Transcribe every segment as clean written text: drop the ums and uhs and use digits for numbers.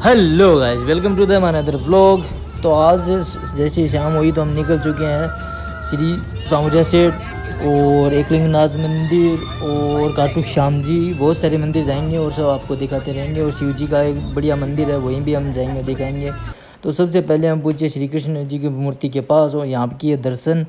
Hello guys, welcome to the my another vlog. तो आज जैसे शाम हुई तो हम निकल चुके हैं श्री सांवरिया सेठ और एकलिंगनाथ मंदिर और खाटू श्याम जी, बहुत सारे मंदिर जाएंगे और सब आपको दिखाते रहेंगे। और शिव जी का एक बढ़िया मंदिर है, वहीं भी हम जाएंगे दिखाएंगे। तो सबसे पहले हम पूछे श्री कृष्ण जी की मूर्ति के पास और यहाँ किए दर्शन।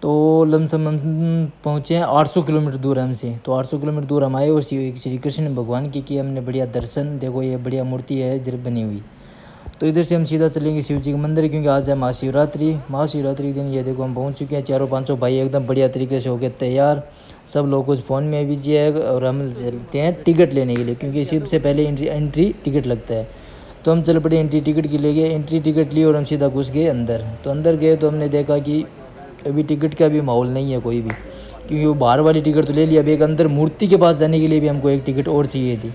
तो लमसम हम पहुँचे हैं 800 किलोमीटर दूर हमसे। तो 800 किलोमीटर दूर हम आए और श्री कृष्ण भगवान की किए हमने बढ़िया दर्शन। देखो ये बढ़िया मूर्ति है इधर बनी हुई। तो इधर से हम सीधा चलेंगे शिव जी के मंदिर, क्योंकि आज है महाशिवरात्रि। महाशिवरात्रि के दिन ये देखो हम पहुंच चुके हैं, चारों पांचों भाई एकदम बढ़िया तरीके से हो गए तैयार। सब लोग कुछ फ़ोन में बिजी है और हम चलते हैं टिकट लेने के लिए, क्योंकि शिव से पहले एंट्री टिकट लगता है। तो हम चल पड़े एंट्री टिकट के लिए। एंट्री टिकट ली और हम सीधा घुस गए अंदर। तो अंदर गए तो हमने देखा कि अभी टिकट का भी माहौल नहीं है कोई भी, क्योंकि वो बाहर वाली टिकट तो ले लिया। अभी एक अंदर मूर्ति के पास जाने के लिए भी हमको एक टिकट और चाहिए थी।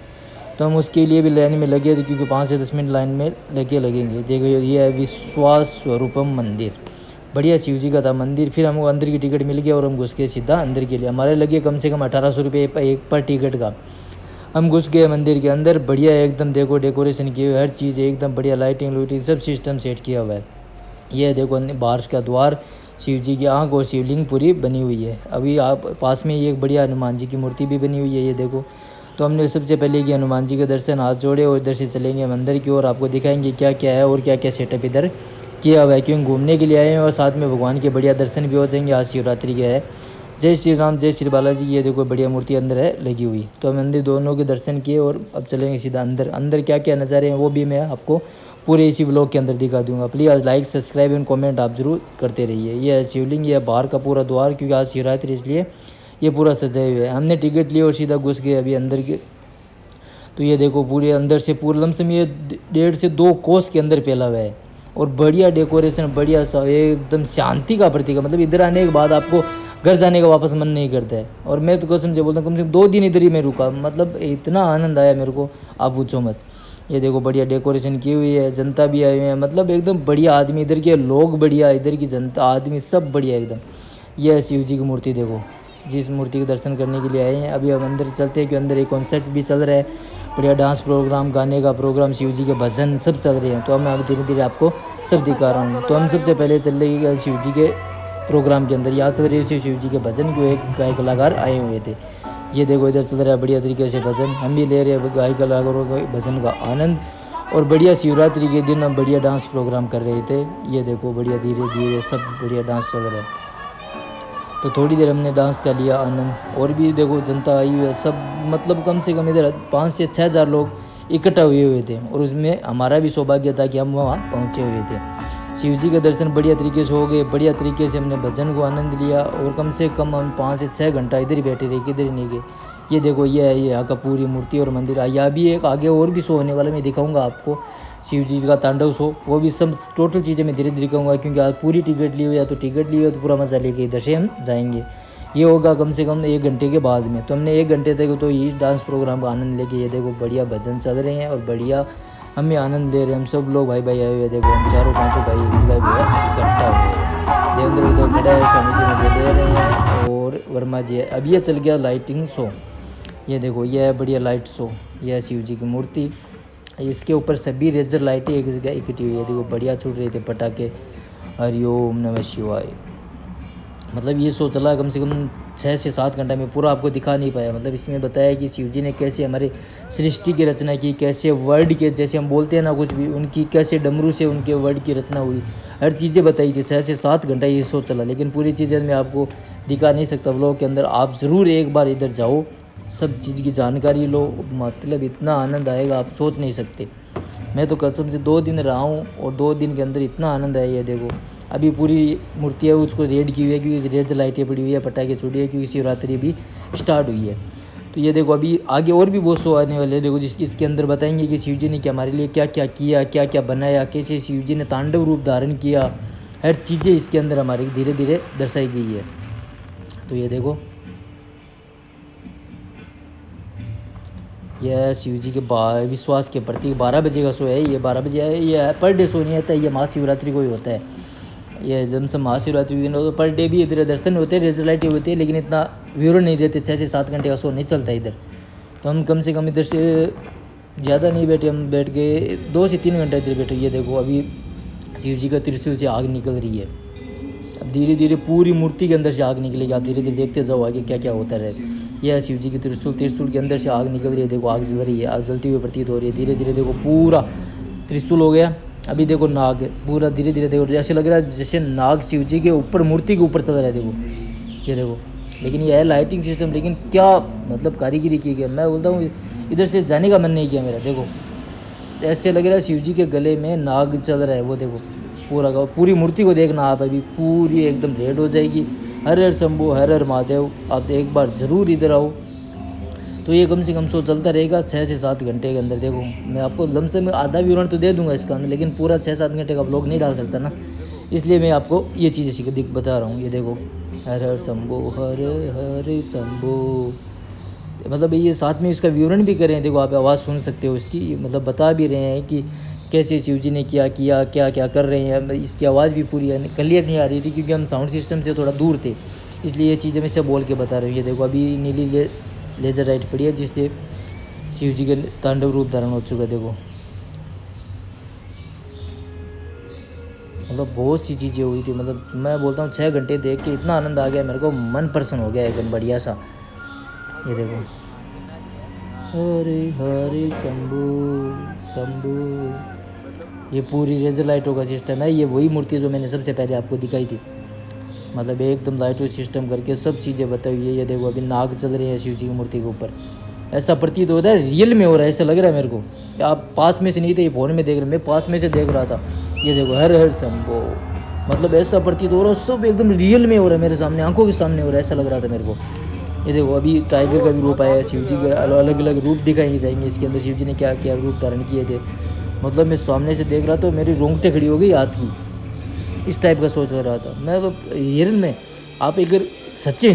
तो हम उसके लिए भी लाइन में लगे थे, क्योंकि 5 से 10 मिनट लाइन में लगेंगे। देखो ये है विश्वास स्वरूपम मंदिर, बढ़िया शिव जी का था मंदिर। फिर हमको अंदर की टिकट मिल गया और हम घुस गए सीधा अंदर के लिए। हमारे लगे कम से कम 1800 रुपये एक पर टिकट का। हम घुस गए मंदिर के अंदर, बढ़िया एकदम देखो डेकोरेशन किए हुए, हर चीज़ एकदम बढ़िया, लाइटिंग लूटिंग सब सिस्टम सेट किया हुआ है। ये देखो बाहर का द्वार, शिव जी की आँख और शिवलिंग पूरी बनी हुई है। अभी आप पास में एक बढ़िया हनुमान जी की मूर्ति भी बनी हुई है, ये देखो। तो हमने सबसे पहले किया हनुमान जी के दर्शन, हाथ जोड़े और इधर से चलेंगे मंदिर की ओर। आपको दिखाएंगे क्या क्या है और क्या क्या सेटअप इधर किया हुआ है, क्योंकि घूमने के लिए आए हैं और साथ में भगवान के बढ़िया दर्शन भी हो जाएंगे। आज शिवरात्रि के है। जय श्री राम, जय श्री बालाजी। ये देखो बढ़िया मूर्ति अंदर है लगी हुई। तो हम मंदिर दोनों के दर्शन किए और अब चलेंगे सीधा अंदर। अंदर क्या क्या नज़ारे हैं वो भी मैं आपको पूरे इसी व्लॉग के अंदर दिखा दूंगा। Please like subscribe and comment आप जरूर करते रहिए। ये है शिवलिंग, ये है बाहर का पूरा द्वार, क्योंकि आज शिवरात्रि इसलिए ये पूरा सजाए हुए है। हमने टिकट ली और सीधा घुस गए अभी अंदर के। तो ये देखो पूरे अंदर से पूरा लमसम ये 1.5 से 2 कोस के अंदर फैला हुआ है और बढ़िया डेकोरेशन, बढ़िया सा एकदम शांति का प्रतीक है। मतलब इधर आने के बाद आपको घर जाने का वापस मन नहीं करता है। और मैं तो कसम से बोलता हूँ, कम से कम 2 दिन इधर ही मैं रुका, मतलब इतना आनंद आया मेरे को, आप पूछो मत। ये देखो बढ़िया डेकोरेशन की हुई है, जनता भी आई हुई है, मतलब एकदम बढ़िया आदमी, इधर के लोग बढ़िया, इधर की जनता आदमी सब बढ़िया एकदम। ये है शिव जी की मूर्ति देखो, जिस मूर्ति के दर्शन करने के लिए आए हैं। अभी हम अंदर चलते हैं, कि अंदर एक कॉन्सर्ट भी चल रहा है, बढ़िया डांस प्रोग्राम, गाने का प्रोग्राम, शिव जी के भजन सब चल रहे हैं। तो मैं अब धीरे धीरे आपको सब दिखा रहा हूँ। तो हम सबसे पहले चल रहे हैं शिव जी के प्रोग्राम के अंदर। यहाँ चल रहे थे शिव जी के भजन, को एक गायक कलाकार आए हुए थे। ये देखो इधर चल रहा है बढ़िया तरीके से भजन, हम भी ले रहे हैं गायक कलाकारों के भजन का आनंद। और बढ़िया शिवरात्रि के दिन हम बढ़िया डांस प्रोग्राम कर रहे थे। ये देखो बढ़िया धीरे धीरे सब बढ़िया डांस चल रहा है। तो थोड़ी देर हमने डांस का लिया आनंद। और भी देखो जनता आई हुई है सब, मतलब कम से कम इधर 5 से 6 हज़ार लोग इकट्ठा हुए थे। और उसमें हमारा भी सौभाग्य था कि हम वहाँ पहुँचे हुए थे। शिव जी के दर्शन बढ़िया तरीके से हो गए, बढ़िया तरीके से हमने भजन को आनंद लिया। और कम से कम हम 5 से 6 घंटा इधर ही बैठे रहे, किधर ही नहीं गए। ये देखो ये है यहाँ का पूरी मूर्ति और मंदिर। यहाँ भी एक आगे और भी शो होने वाला, मैं दिखाऊंगा आपको शिव जी का तांडव शो। वो भी सब टोटल चीज़ें मैं धीरे धीरे कहूँगा, क्योंकि आज पूरी टिकट ली हुई है। तो टिकट ली हुई है तो पूरा मजा लेके इधर से हम जाएंगे। ये होगा कम से कम 1 घंटे के बाद में। तो हमने 1 घंटे तक तो ये डांस प्रोग्राम का आनंद लेके, ये देखो बढ़िया भजन चल रहे हैं और बढ़िया हम भी आनंद ले रहे हैं। हम सब लोग भाई भाई आए हुए, देखो हम चारों पाँचों भाई एक जगह भी है इकट्ठा हुए। देवेंद्र उधर खड़ा है, स्वामी जी मजे ले रहे हैं और वर्मा जी है। अब ये चल गया लाइटिंग शो। ये देखो ये है बढ़िया लाइट शो। यह है शिव जी की मूर्ति, इसके ऊपर सभी रेजर लाइटें एक जगह इकट्ठी हुई है। देखो बढ़िया छूट रहे थे पटाखे। हरिओम नमः शिवाय। मतलब ये शो चला कम से कम 6 से 7 घंटा में, पूरा आपको दिखा नहीं पाया। मतलब इसमें बताया कि शिव जी ने कैसे हमारे सृष्टि की रचना की, कैसे वर्ड के, जैसे हम बोलते हैं ना कुछ भी, उनकी कैसे डमरू से उनके वर्ड की रचना हुई, हर चीज़ें बताई थी। 6 से 7 घंटा ये शो चला, लेकिन पूरी चीज़ें मैं आपको दिखा नहीं सकता व्लॉग के अंदर। आप ज़रूर एक बार इधर जाओ, सब चीज़ की जानकारी लो, मतलब इतना आनंद आएगा आप सोच नहीं सकते। मैं तो कसम से 2 दिन रहा हूँ और 2 दिन के अंदर इतना आनंद आया। ये देखो अभी पूरी मूर्ति है उसको रेड की हुई है, क्योंकि रेड लाइटें पड़ी हुई है, पटाखे छुड़ी है, क्योंकि शिवरात्रि भी स्टार्ट हुई है। तो ये देखो अभी आगे और भी बहुत शो आने वाले हैं। देखो जिसकी इसके अंदर बताएंगे कि शिव जी ने क्या हमारे लिए क्या क्या किया, क्या क्या बनाया, कैसे शिव जी ने तांडव रूप धारण किया, हर चीज़ें इसके अंदर हमारी धीरे धीरे दर्शाई गई है। तो ये देखो यह शिव जी के विश्वास के प्रति 12 बजे का शो है। ये 12 बजे है, ये पर डे शो नहीं आता, ये महाशिवरात्रि को ही होता है। ये जब से महाशिवरात्रि के दिन तो पर डे भी इधर दर्शन होते हैं, रेजर लाइटें होती है, लेकिन इतना व्यू नहीं देते। 6 से 7 घंटे का शो नहीं चलता इधर। तो हम कम से कम इधर से ज़्यादा नहीं बैठे, हम बैठ के 2 से 3 घंटे इधर बैठे। ये देखो अभी शिव जी का त्रिशूल से आग निकल रही है। अब धीरे धीरे पूरी मूर्ति के अंदर से आग निकलेगी, आप धीरे धीरे देखते जाओ आगे क्या क्या होता है। यह है शिव जी की त्रिशूल के अंदर से आग निकल रही है। देखो आग जल रही है, आग जलती हुई प्रतीत हो रही है। धीरे धीरे देखो पूरा त्रिशूल हो गया। अभी देखो नाग पूरा धीरे धीरे देखो, जैसे लग रहा है जैसे नाग शिव जी के ऊपर, मूर्ति के ऊपर चल रहा है। देखो ये देखो, लेकिन यह है लाइटिंग सिस्टम, लेकिन क्या मतलब कारीगरी की गई। मैं बोलता हूँ इधर से जाने का मन नहीं किया मेरा। देखो ऐसे लग रहा है शिव जी के गले में नाग चल रहा है। वो देखो पूरा का पूरी मूर्ति को देखना आप, अभी पूरी एकदम रेड हो जाएगी। हर हर शंभू, हर हर महादेव। आप एक बार ज़रूर इधर आओ। तो ये कम से कम शो चलता रहेगा 6 से 7 घंटे के अंदर। देखो मैं आपको लमसम में आधा विवरण तो दे दूंगा इसका अंदर, लेकिन पूरा 6-7 घंटे का व्लॉग नहीं डाल सकता ना, इसलिए मैं आपको ये चीज़ें बता रहा हूँ। ये देखो हर हर शंभू, हर हर शंभू, मतलब ये साथ में इसका विवरण भी करें। देखो आप आवाज़ सुन सकते हो इसकी, मतलब बता भी रहे हैं कि कैसे शिव जी ने क्या किया, क्या क्या कर रहे हैं। इसकी आवाज़ भी पूरी क्लियर नहीं आ रही थी क्योंकि हम साउंड सिस्टम से थोड़ा दूर थे, इसलिए ये चीज़ें मैं सब बोल के बता रही हूँ। ये देखो अभी नीली लेज़र लाइट पड़ी है जिससे शिव जी के तांडव रूप धारण हो चुका है। देखो मतलब बहुत सी चीज़ें हुई थी। मतलब मैं बोलता हूँ 6 घंटे देख के इतना आनंद आ गया मेरे को, मन प्रसन्न हो गया एकदम बढ़िया सा। ये देखो हरे हरे शंभू शंभू, ये पूरी लेज़र लाइटों का सिस्टम है। ये वही मूर्ति जो मैंने सबसे पहले आपको दिखाई थी, मतलब एकदम लाइटों सिस्टम करके सब चीज़ें बताई हुई है। ये देखो अभी नाग चल रहे हैं शिव जी की मूर्ति के ऊपर, ऐसा प्रतीत होता है रियल में हो रहा है, ऐसा लग रहा है मेरे को। आप पास में से नहीं थे, ये फ़ोन में देख रहे, मैं पास में से देख रहा था। ये देखो हर हर शंभो, मतलब ऐसा प्रतीत हो रहा है, सब एकदम रियल में हो रहा है मेरे सामने, आंखों के सामने हो रहा है, ऐसा लग रहा था मेरे को। ये देखो अभी टाइगर का भी रूप आया है, शिव जी के अलग अलग रूप दिखाए जाएंगे इसके अंदर, शिव जी ने क्या क्या रूप धारण किए थे। मतलब मैं सामने से देख रहा तो मेरी रोंगटे खड़ी हो गई हाथ की, इस टाइप का सोच रहा था मैं तो। हिरन में आप अगर सच्चे,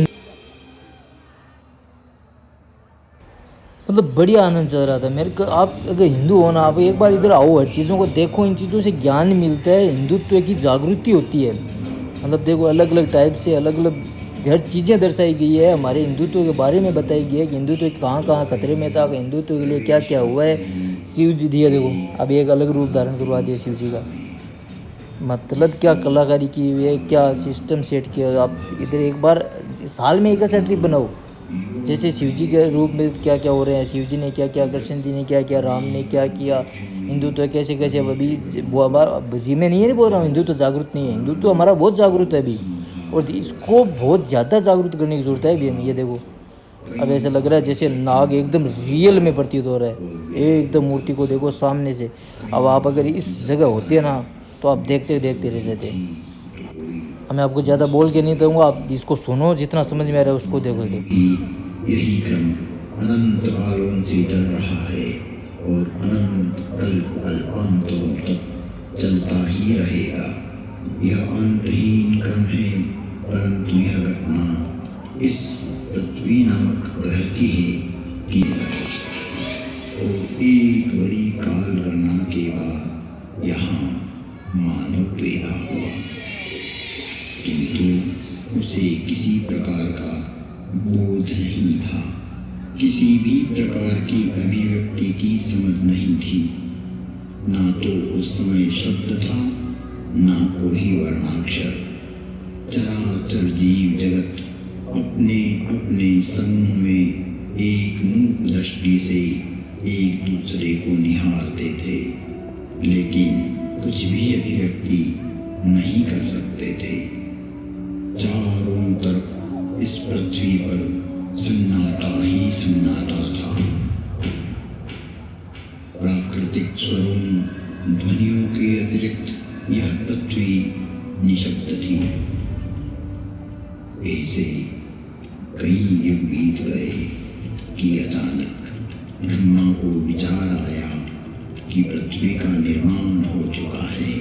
मतलब बढ़िया आनंद चल रहा था मेरे को। आप अगर हिंदू हो ना, आप एक बार इधर आओ, हर चीज़ों को देखो, इन चीज़ों से ज्ञान मिलता है, हिंदुत्व की जागृति होती है। मतलब देखो अलग अलग टाइप से अलग अलग हर चीज़ें दर्शाई गई है, हमारे हिंदुत्व के बारे में बताई गई है कि हिंदुत्व कहाँ कहाँ खतरे में था, हिंदुत्व के लिए क्या क्या हुआ है। शिव जी दिया देखो अभी एक अलग रूप धारण करवा दिया शिव जी का, मतलब क्या कलाकारी की हुई है, क्या सिस्टम सेट किया। आप इधर एक बार साल में एक ऐसा ट्रिप बनाओ, जैसे शिव जी के रूप में क्या क्या हो रहे हैं, शिव जी ने क्या क्या, कृष्ण जी ने क्या क्या, राम ने क्या किया, हिंदुत्व कैसे कैसे। अभी वो हमारा जी में नहीं है, नहीं बोल रहा हूँ हिंदुत्व जागरूक नहीं है, हिंदुत्व हमारा बहुत जागरूक है अभी, और इसको बहुत ज़्यादा जागरूक करने की ज़रूरत है अभी हमें। ये देखो अब ऐसा लग रहा है जैसे नाग एकदम रियल में प्रतीत हो रहा है, एकदम मूर्ति को देखो सामने से। अब आप अगर इस जगह होते ना तो आप देखते देखते रह जाते। अब मैं आपको ज़्यादा बोल के नहीं दूंगा, आप इसको सुनो, जितना समझ में आ रहा है उसको देखो। यही क्रम अनंत कालों से चल रहा है और अनंत कल्पांतरों तक चलता ही रहेगा। यह अंतहीन क्रम है, परंतु यह घटना इस पृथ्वी नामक ग्रह की है और एक बड़ी काल गणना के बाद यहाँ मानव पैदा हुआ, किंतु उसे किसी प्रकार का बोध नहीं था, किसी भी प्रकार की अभिव्यक्ति की समझ नहीं थी। ना तो उस समय शब्द था, ना कोई वर्णाक्षर। चराचर जीव जगत अपने अपने समूह में एक मूक दृष्टि से एक दूसरे को निहारते थे, लेकिन कुछ भी अभिव्यक्ति नहीं कर सकते थे। चारों तरफ इस पृथ्वी पर सन्नाटा ही सन्नाटा था। प्राकृतिक स्वरों ध्वनियों के अतिरिक्त यह पृथ्वी निशब्द थी। ऐसे कई युग बीत गए कि अचानक ब्रह्मा को विचार आया कि पृथ्वी का निर्माण हो चुका है।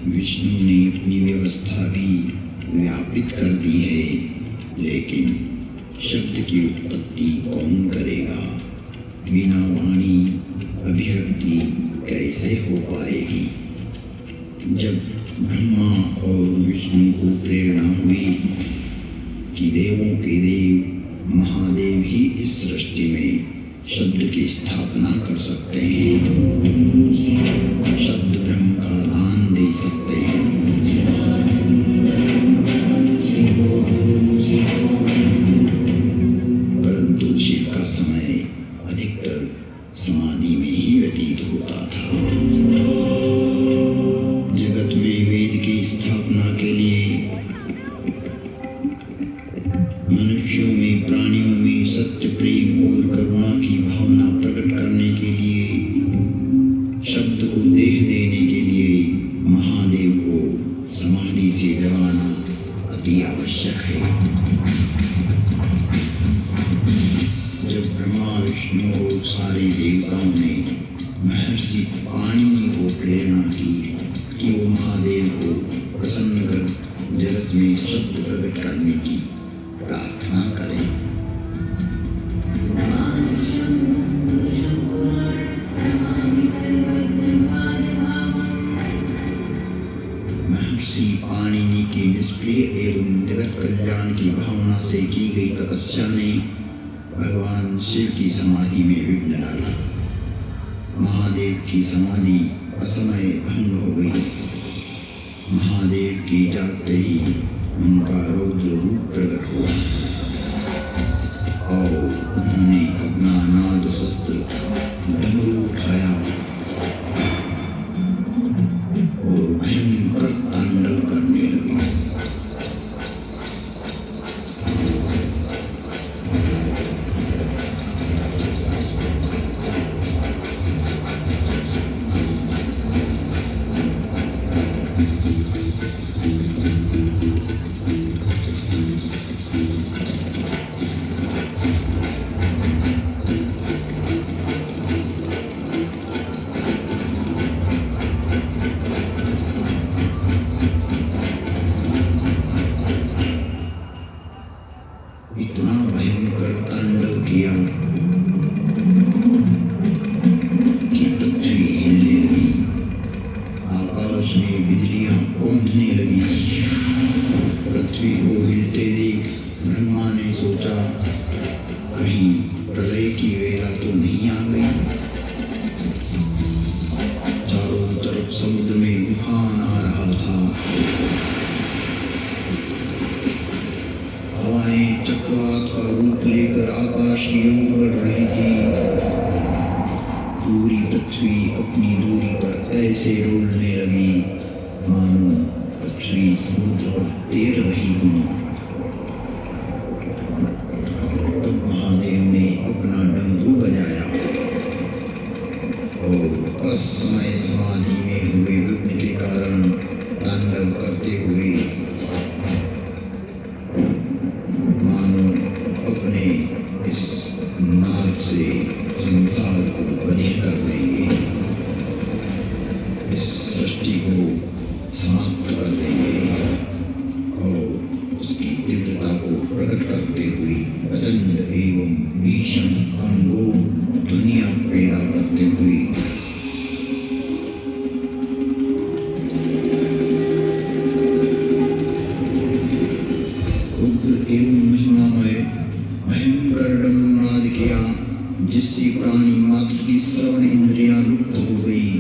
विष्णु ने अपनी व्यवस्था भी व्यापित कर दी है, लेकिन शब्द की उत्पत्ति कौन करेगा? बिना वाणी अभिव्यक्ति कैसे हो पाएगी? जब ब्रह्मा और विष्णु को प्रेरणा हुई कि देवों के देव महादेव ही इस सृष्टि में शब्द की स्थापना कर सकते हैं। शब्द ब्रह्म का दान दे सकते हैं। परंतु शिव का समय अधिकतर समाधि में ही व्यतीत होता था। जगत में वेद की स्थापना के लिए, मनुष्यों में, प्राणियों में सत्य, प्रेम और करुणा की भावना प्रकट करने के लिए, शब्द को देह देने के लिए महादेव को समाधि से जगाना अति आवश्यक है। जब ब्रह्मा, विष्णु और सारे देवताओं ने महर्षि पाणिनि को प्रेरणा की कि वो महादेव को प्रसन्न कर जगत में शब्द प्रकट करने की प्रार्थना करें, महर्षि पाणिनि की निष्क्रिय एवं जगत कल्याण की भावना से की गई तपस्या ने भगवान शिव की समाधि में विघ्न डाला। महादेव की समाधि असमय भंग हो गई। महादेव की जागते ही उनका रौद्र रूप प्रकट हुआ और उन्होंने अपना नाद शस्त्र डमरू उठाया और भयंकर तांडव करने लगे। इतना भयंकर तांडव किया कि पृथ्वी हिलने लगी, आकाश में बिजलियां कौंधने लगी। पृथ्वी को हिलते देख ब्रह्मा ने सोचा, कहीं प्रलय की वेला तो नहीं आ गई। चारों तरफ समुद्र में उफान आ रहा था। हवाएं चक्रवात का रूप लेकर आकाश की ओर बढ़ रही थी। पूरी पृथ्वी अपनी दूरी पर ऐसे डोलने लगी मानो पृथ्वी समुद्र पर तैर रही हो। तब महादेव ने अपना डमरू बजाया और असमय समाधि में हुए विघ्न के कारण तांडव करते हुए मानो अपने इस नाद से संसार को बधिर कर देंगे, इस सृष्टि को समाप्त कर देंगे और उसकी तीव्रता को प्रकट करते हुए प्रचंड एवं भीषण अंगों ध्वनियां पैदा करते हुए उग्र एवं महिमामय भयंकर डमरूनाद किया, जिससे प्राणी मात्र की श्रवण इंद्रियां लुप्त हो गई।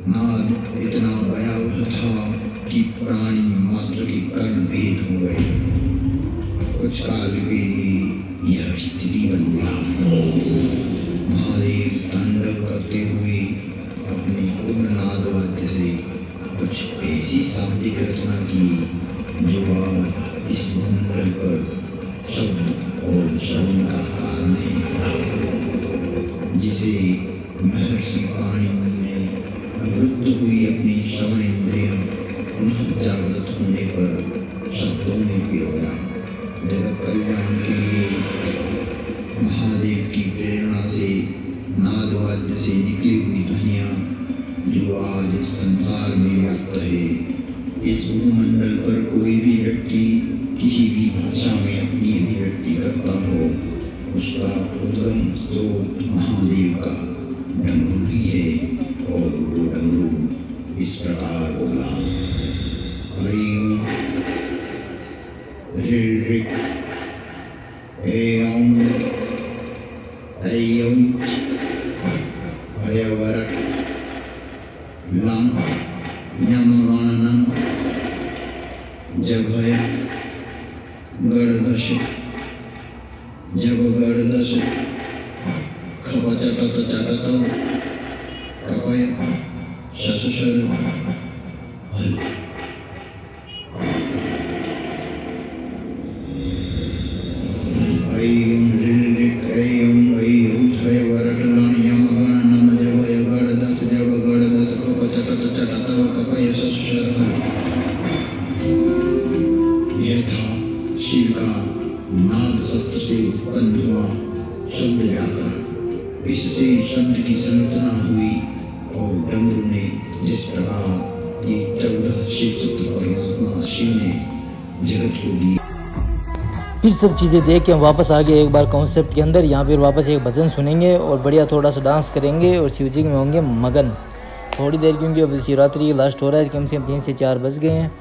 नाद इतना भयावह था कि प्राणी मात्र के कर्ण भेद हो गए। कुछ काल के लिए यह स्थिति बन गई। महादेव तांडव करते हुए अपने उग्र नाद वाद्य से कुछ ऐसी शाब्दिक रचना की जो आज इस भूमंडल पर शब्द और श्रवण का कारण है, जिसे महर्षि पाणिनि ने अवरुद्ध हुई अपनी श्रवण इंद्रियां पुनः जागृत होने पर शब्दों में पिरोया। जगत कल्याण के लिए महादेव की प्रेरणा से नाद वाद्य से निकली हुई ध्वनियां जो आज इस संसार में व्याप्त है। इस भूमंडल पर कोई भी व्यक्ति किसी भी भाषा में अपनी अभिव्यक्ति करता हो, उसका उद्गम स्रोत महादेव का डमरू ही है। और वो डमरू इस प्रकार बोला, हरिओम ऋ ऋ एवं हयवरट लम न्यमगणनम जभय गड़दश जब गड़दश खपचटत चटत कपय शशशर हल ऐं ऋऋक ऐं हयवरट लम न्यमगणनम जभय गड़दश जब गड़दश खपचटत चटत कपय शशशर हल। यह था शिव का नाद शस्त्र से उत्पन्न हुआ शब्द व्याकरण। इससे शब्द की संरचना हुई और डमरू ने जिस प्रकार ये 14 शिव शब्द परमात्मा शिव ने जगत को दिए। फिर सब चीज़ें देख के हम वापस आ गए एक बार कॉन्सेप्ट के अंदर। यहाँ पर वापस एक भजन सुनेंगे और बढ़िया थोड़ा सा डांस करेंगे और शिव जी में होंगे मगन थोड़ी देर, क्योंकि अब शिवरात्रि लास्ट हो रहा है, कम से कम 3 से 4 बज गए हैं।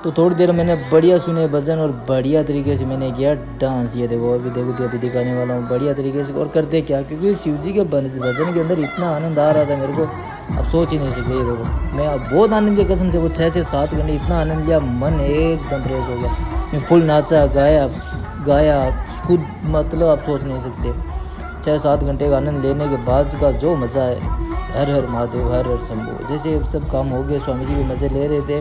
तो थोड़ी देर मैंने बढ़िया सुने भजन और बढ़िया तरीके से मैंने किया डांस। ये देखो अभी देखो तो अभी दिखाने वाला हूँ बढ़िया तरीके से। और करते क्या, क्योंकि शिव जी के भजन के अंदर इतना आनंद आ रहा था मेरे को, अब सोच ही नहीं सकते। ये देखो मैं अब बहुत आनंद लिया कसम से, वो 6 से 7 घंटे इतना आनंद लिया, मन एकदम फ्रेश हो गया। मैं फुल नाचा गाया खुद, मतलब आप सोच नहीं सकते। 6-7 घंटे का आनंद लेने के बाद का जो मज़ा है, हर हर महादेव हर हर शंभू। जैसे सब काम हो गए, स्वामी जी भी मज़े ले रहे थे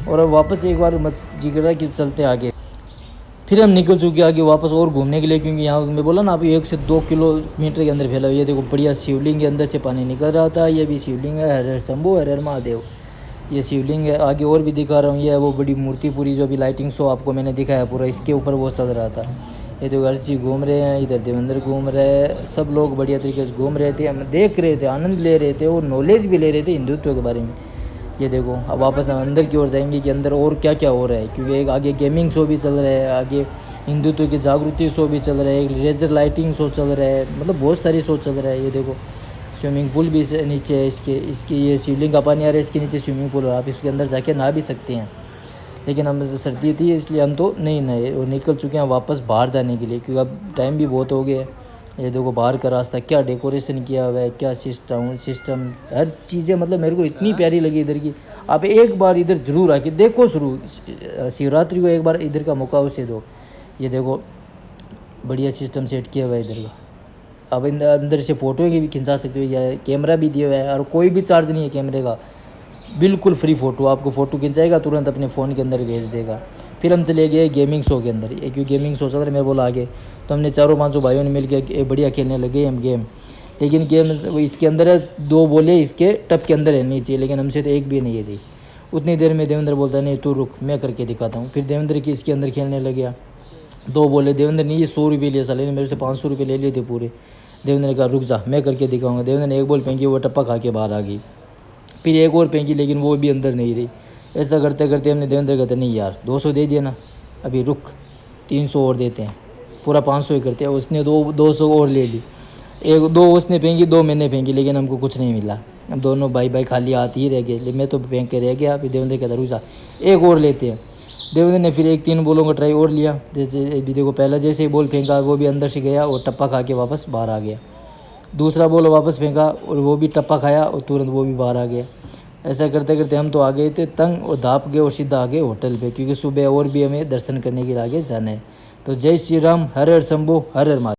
और अब वापस एक बार जी करा कि चलते आगे। फिर हम निकल चुके आगे वापस और घूमने के लिए, क्योंकि यहाँ मैं बोला ना अभी 1 से 2 किलोमीटर के अंदर फैला हुआ। ये देखो बढ़िया शिवलिंग के अंदर से पानी निकल रहा था। ये भी शिवलिंग है, हर हर शंभू हर हर महादेव। ये शिवलिंग है, आगे और भी दिखा रहा हूँ। ये वो बड़ी मूर्ति पूरी जो अभी लाइटिंग शो आपको मैंने दिखाया पूरा, इसके ऊपर वो चल रहा था। ये तो हर्ष जी घूम रहे हैं, इधर देवेंद्र घूम रहे हैं, सब लोग बढ़िया तरीके से घूम रहे थे। हम देख रहे थे, आनंद ले रहे थे और नॉलेज भी ले रहे थे हिंदुत्व के बारे में। ये देखो अब वापस हम अंदर की ओर जाएंगे कि अंदर और क्या क्या हो रहा है, क्योंकि एक आगे गेमिंग शो भी चल रहा है, आगे हिंदुत्व की जागृति शो भी चल रहा है, एक लेजर लाइटिंग शो चल रहा है, मतलब बहुत सारी शो चल रहा है। ये देखो स्विमिंग पूल भी नीचे है इसके ये शिवलिंग का पानी आ रहा है, इसके नीचे स्विमिंग पूल है, आप इसके अंदर जाके नहा भी सकते हैं। लेकिन हम सर्दी थी इसलिए हम तो नहीं नए और निकल चुके हैं वापस बाहर जाने के लिए, क्योंकि अब टाइम भी बहुत हो गया है। ये देखो बाहर का रास्ता क्या डेकोरेशन किया हुआ है, क्या सिस्टम हर चीज़ें, मतलब मेरे को इतनी प्यारी लगी इधर की। आप एक बार इधर ज़रूर आके देखो, शिवरात्रि को एक बार इधर का मौका उसे दो। ये देखो बढ़िया सिस्टम सेट किया हुआ है इधर का। अब अंदर से फ़ोटो भी खिंचा सकते हो, या कैमरा भी दिया हुआ है और कोई भी चार्ज नहीं है कैमरे का, बिल्कुल फ्री फ़ोटो। आपको फ़ोटो खिंचाएगा तुरंत अपने फ़ोन के अंदर भेज देगा। फिर हम चले गए गेमिंग शो के अंदर, क्योंकि गेमिंग शो चल रहा है मेरे बोला आगे, तो हमने 4-5 भाइयों ने मिल के बढ़िया खेलने लगे हम गेम। लेकिन गेम इसके अंदर है 2 बोले इसके टप के अंदर है नीचे, लेकिन हमसे तो एक भी नहीं थी। उतनी देर में देवेंद्र बोलता नहीं तू रुक मैं करके दिखाता हूँ। फिर देवेंद्र की इसके अंदर खेलने लग गया। 2 बोले देवेंद्र ने ये 100 रुपये लिया, साले ने मेरे से 500 रुपये ले लिए थे पूरे। देवेंद्र ने कहा रुक जा मैं करके दिखाऊंगा। देवेंद्र ने एक बॉल फेंकी, वो टप्पा खा के बाहर आ गई। फिर एक और फेंकी, लेकिन वो भी अंदर नहीं रही। ऐसा करते करते हमने देवेंद्र कहते नहीं यार 200 दे दिया ना, अभी रुक 300 और देते हैं, पूरा 500 ही करते हैं। उसने 200 और ले ली, 1-2 उसने फेंकी, 2 मैंने फेंकी, लेकिन हमको कुछ नहीं मिला। हम दोनों भाई खाली हाथ ही रह गए। मैं तो फेंक के रह गया। फिर देवेंद्र कहता रुक जा एक और लेते हैं। देवेंद्र ने फिर 1-3 बॉलों का ट्राई और लिया। जैसे अभी देखो पहला जैसे ही बॉल फेंका वो भी अंदर से गया और टप्पा खा के वापस बाहर आ गया। दूसरा बॉल वापस फेंका और वो भी टप्पा खाया और तुरंत वो भी बाहर आ गया। ऐसा करते करते हम तो आ गए थे तंग और धाप गए और सीधा आ गए होटल पे, क्योंकि सुबह और भी हमें दर्शन करने के लिए आगे जाना है। तो जय श्री राम, हर हर शंभू हर हर महादेव।